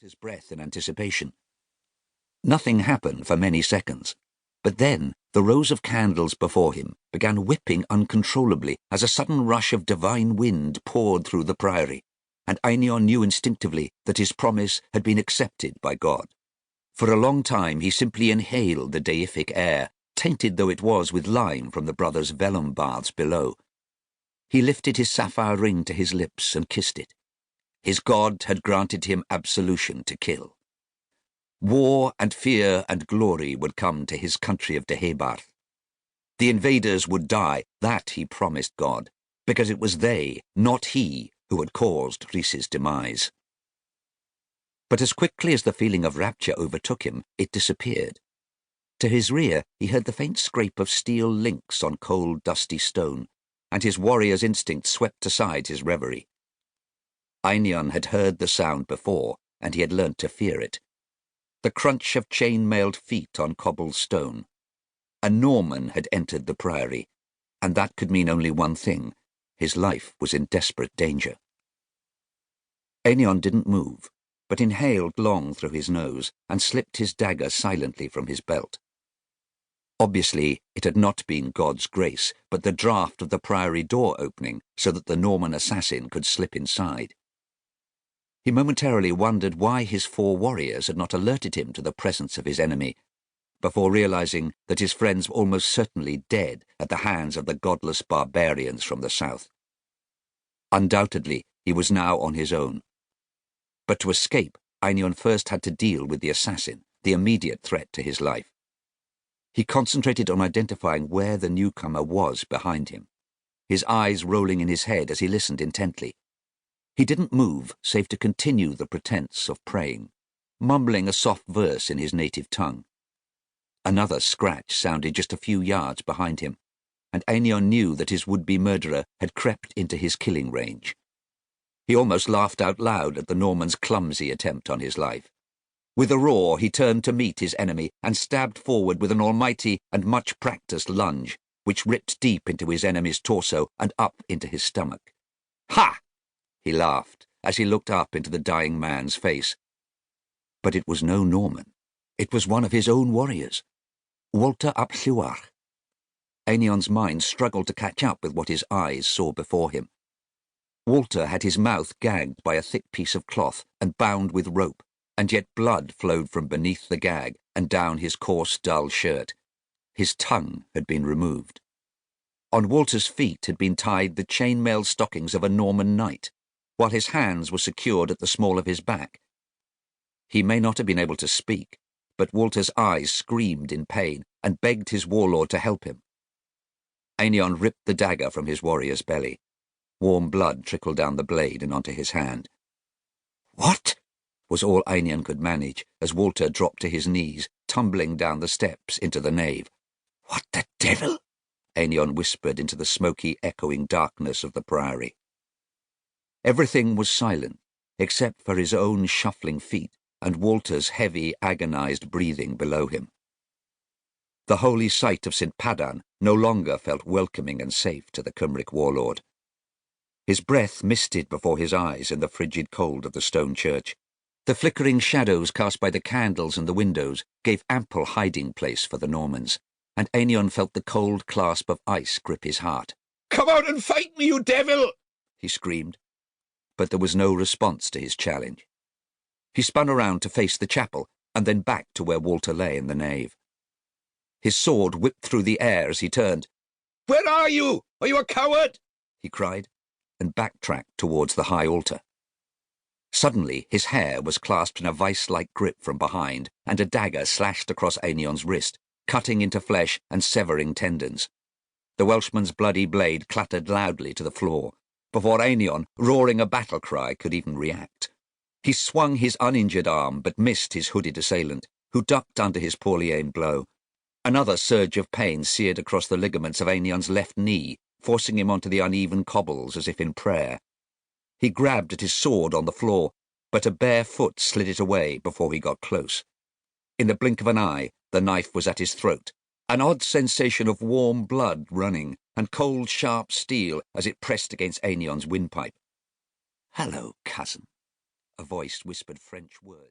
his breath in anticipation. Nothing happened for many seconds, but then the rows of candles before him began whipping uncontrollably as a sudden rush of divine wind poured through the priory, and Einion knew instinctively that his promise had been accepted by God. For a long time he simply inhaled the deific air, tainted though it was with lime from the brothers' vellum baths below. He lifted his sapphire ring to his lips and kissed it. His God had granted him absolution to kill. War and fear and glory would come to his country of Deheubarth. The invaders would die, that he promised God, because it was they, not he, who had caused Rhys's demise. But as quickly as the feeling of rapture overtook him, it disappeared. To his rear he heard the faint scrape of steel links on cold, dusty stone, and his warrior's instinct swept aside his reverie. Einion had heard the sound before, and he had learnt to fear it. The crunch of chain-mailed feet on cobbled stone. A Norman had entered the priory, and that could mean only one thing: his life was in desperate danger. Einion didn't move, but inhaled long through his nose and slipped his dagger silently from his belt. Obviously, it had not been God's grace, but the draught of the priory door opening so that the Norman assassin could slip inside. He momentarily wondered why his 4 warriors had not alerted him to the presence of his enemy, before realizing that his friends were almost certainly dead at the hands of the godless barbarians from the south. Undoubtedly, he was now on his own. But to escape, Einion first had to deal with the assassin, the immediate threat to his life. He concentrated on identifying where the newcomer was behind him, his eyes rolling in his head as he listened intently. He didn't move, save to continue the pretense of praying, mumbling a soft verse in his native tongue. Another scratch sounded just a few yards behind him, and Einion knew that his would-be murderer had crept into his killing range. He almost laughed out loud at the Norman's clumsy attempt on his life. With a roar, he turned to meet his enemy and stabbed forward with an almighty and much-practiced lunge, which ripped deep into his enemy's torso and up into his stomach. "Ha!" he laughed as he looked up into the dying man's face. But it was no Norman. It was one of his own warriors, Walter ap Llywarch. Einion's mind struggled to catch up with what his eyes saw before him. Walter had his mouth gagged by a thick piece of cloth and bound with rope, and yet blood flowed from beneath the gag and down his coarse, dull shirt. His tongue had been removed. On Walter's feet had been tied the chain-mail stockings of a Norman knight, while his hands were secured at the small of his back. He may not have been able to speak, but Walter's eyes screamed in pain and begged his warlord to help him. Einion ripped the dagger from his warrior's belly. Warm blood trickled down the blade and onto his hand. "What?" was all Einion could manage as Walter dropped to his knees, tumbling down the steps into the nave. "What the devil?" Einion whispered into the smoky, echoing darkness of the priory. Everything was silent, except for his own shuffling feet and Walter's heavy, agonized breathing below him. The holy site of St. Padan no longer felt welcoming and safe to the Cymric warlord. His breath misted before his eyes in the frigid cold of the stone church. The flickering shadows cast by the candles and the windows gave ample hiding place for the Normans, and Einion felt the cold clasp of ice grip his heart. "Come out and fight me, you devil!" he screamed. But there was no response to his challenge. He spun around to face the chapel, and then back to where Walter lay in the nave. His sword whipped through the air as he turned. "Where are you? Are you a coward?" he cried, and backtracked towards the high altar. Suddenly his hair was clasped in a vice-like grip from behind, and a dagger slashed across Einion's wrist, cutting into flesh and severing tendons. The Welshman's bloody blade clattered loudly to the floor, before Einion, roaring a battle cry, could even react. He swung his uninjured arm, but missed his hooded assailant, who ducked under his poorly aimed blow. Another surge of pain seared across the ligaments of Einion's left knee, forcing him onto the uneven cobbles as if in prayer. He grabbed at his sword on the floor, but a bare foot slid it away before he got close. In the blink of an eye, the knife was at his throat, an odd sensation of warm blood running and cold, sharp steel as it pressed against Einion's windpipe. "Hello, cousin. A voice whispered French words.